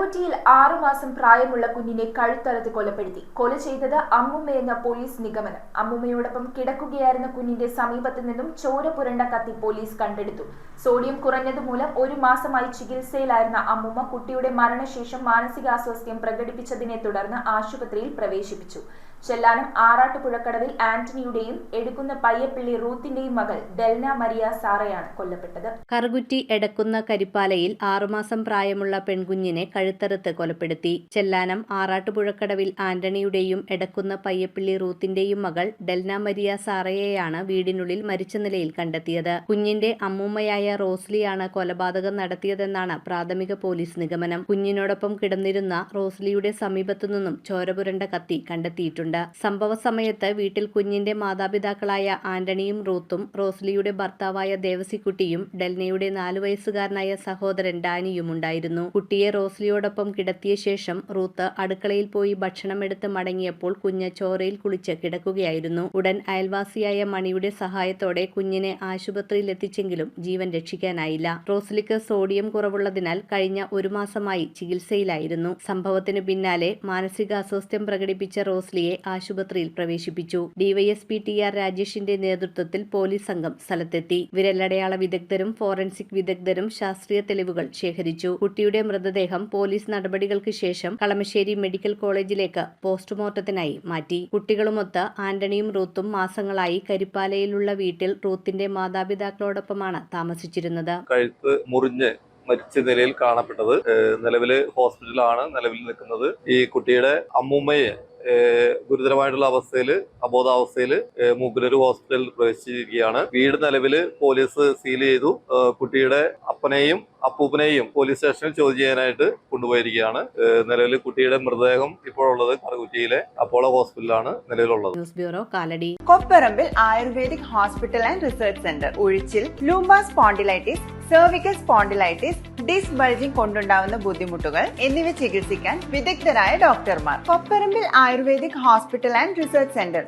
കറുകുറ്റിയിൽ 6 മാസം പ്രായമുള്ള കുഞ്ഞിനെ കഴുത്തറുത്ത് കൊലപ്പെടുത്തി. കൊല ചെയ്തത് അമ്മുമ്മയെന്ന പോലീസ് നിഗമനം. അമ്മുമ്മയോടൊപ്പം കിടക്കുകയായിരുന്ന കുഞ്ഞിന്റെ സമീപത്തു നിന്നും ചോര പുരണ്ട കത്തി പോലീസ് കണ്ടെടുത്തു. സോഡിയം കുറഞ്ഞതുമൂലം 1 മാസമായി ചികിത്സയിലായിരുന്ന അമ്മുമ്മ കുട്ടിയുടെ മരണശേഷം മാനസികാസ്വാസ്ഥ്യം പ്രകടിപ്പിച്ചതിനെ തുടർന്ന് ആശുപത്രിയിൽ പ്രവേശിപ്പിച്ചു. ചെല്ലാനം ആറാട്ടുപുഴക്കടവിൽ ആന്റണിയുടെയും എടക്കുന്ന പയ്യപ്പള്ളി റൂത്തിന്റെയും മകൾ ഡെൽന മരിയ സാറയാണ് കൊല്ലപ്പെട്ടത്. കറുകുറ്റി എടക്കുന്ന കരിപ്പാലയിൽ 6 മാസം പ്രായമുള്ള പെൺകുഞ്ഞിനെ കഴുത്തറുത്ത് കൊലപ്പെടുത്തി. ചെല്ലാനം ആറാട്ടുപുഴക്കടവിൽ ആന്റണിയുടെയും എടക്കുന്ന പയ്യപ്പള്ളി റൂത്തിന്റെയും മകൾ ഡെൽന മരിയ സാറയെയാണ് വീടിനുള്ളിൽ മരിച്ച നിലയിൽ കണ്ടെത്തിയത്. കുഞ്ഞിന്റെ അമ്മൂമ്മയായ റോസ്ലിയാണ് കൊലപാതകം നടത്തിയതെന്നാണ് പ്രാഥമിക പോലീസ് നിഗമനം. കുഞ്ഞിനോടൊപ്പം കിടന്നിരുന്ന റോസ്ലിയുടെ സമീപത്തുനിന്നും ചോരപുരണ്ട കത്തി കണ്ടെത്തിയിട്ടുണ്ട്. സംഭവ സമയത്ത് വീട്ടിൽ കുഞ്ഞിന്റെ മാതാപിതാക്കളായ ആന്റണിയും റൂത്തും, റോസ്ലിയുടെ ഭർത്താവായ ദേവസിക്കുട്ടിയും ഡെൽനയുടെ 4 വയസ്സുകാരനായ സഹോദരൻ ഡാനിയും ഉണ്ടായിരുന്നു. കുട്ടിയെ റോസ്ലിയോടൊപ്പം കിടത്തിയ ശേഷം റൂത്ത് അടുക്കളയിൽ പോയി ഭക്ഷണമെടുത്ത് മടങ്ങിയപ്പോൾ കുഞ്ഞ് ചോരയിൽ കുളിച്ച് കിടക്കുകയായിരുന്നു. ഉടൻ അയൽവാസിയായ മണിയുടെ സഹായത്തോടെ കുഞ്ഞിനെ ആശുപത്രിയിൽ എത്തിച്ചെങ്കിലും ജീവൻ രക്ഷിക്കാനായില്ല. റോസ്ലിക്ക് സോഡിയം കുറവുള്ളതിനാൽ കഴിഞ്ഞ 1 മാസമായി ചികിത്സയിലായിരുന്നു. സംഭവത്തിന് പിന്നാലെ മാനസികാസ്വാസ്ഥ്യം പ്രകടിപ്പിച്ച റോസ്ലിയെ ആശുപത്രിയിൽ പ്രവേശിപ്പിച്ചു. ഡിവൈഎസ്പി TR രാജേഷിന്റെ നേതൃത്വത്തിൽ പോലീസ് സംഘം സ്ഥലത്തെത്തി. വിരലടയാള വിദഗ്ധരും ഫോറൻസിക് വിദഗ്ധരും ശാസ്ത്രീയ തെളിവുകൾ ശേഖരിച്ചു. കുട്ടിയുടെ മൃതദേഹം പോലീസ് നടപടികൾക്ക് ശേഷം കളമശ്ശേരി മെഡിക്കൽ കോളേജിലേക്ക് പോസ്റ്റ്മോർട്ടത്തിനായി മാറ്റി. കുട്ടികളുമൊത്ത് ആന്റണിയും റൂത്തും മാസങ്ങളായി കരിപ്പാലയിലുള്ള വീട്ടിൽ റൂത്തിന്റെ മാതാപിതാക്കളോടൊപ്പമാണ് താമസിച്ചിരുന്നത്. കഴുത്ത് മുറിഞ്ഞ് മരിച്ച നിലയിൽ കാണപ്പെട്ടത്. നിലവില് ഹോസ്പിറ്റലാണ് നിൽക്കുന്നത്. ഈ കുട്ടിയുടെ അമ്മൂമ്മയെ ഗുരുതരമായിട്ടുള്ള അവസ്ഥയിൽ, അബോധാവസ്ഥയിൽ മൂക്കുലൊരു ഹോസ്പിറ്റലിൽ പ്രവേശിച്ചിരിക്കുകയാണ്. വീട് നിലവിൽ പോലീസ് സീൽ ചെയ്തു. കുട്ടിയുടെ അപ്പനെയും അപ്പൂപ്പനെയും പോലീസ് സ്റ്റേഷനിൽ ചോദ്യം ചെയ്യാനായിട്ട് കൊണ്ടുപോയിരിക്കുകയാണ്. നിലവിൽ കുട്ടിയുടെ മൃതദേഹം ഇപ്പോഴുള്ളത് കറുകുറ്റിയിലെ അപ്പോളോ ഹോസ്പിറ്റലാണ് നിലവിലുള്ളത്. News bureau, Kalady. Kopparambil ayurvedic hospital and research centre. ഉഴിച്ചിൽ, lumbar spondylitis, cervical spondylitis, disc bulging കൊണ്ടുണ്ടാവുന്ന ബുദ്ധിമുട്ടുകൾ എന്നിവ ചികിത്സിക്കാൻ വിദഗ്ധരായ ഡോക്ടർമാർ. Kopparambil ayurvedic hospital and research centre.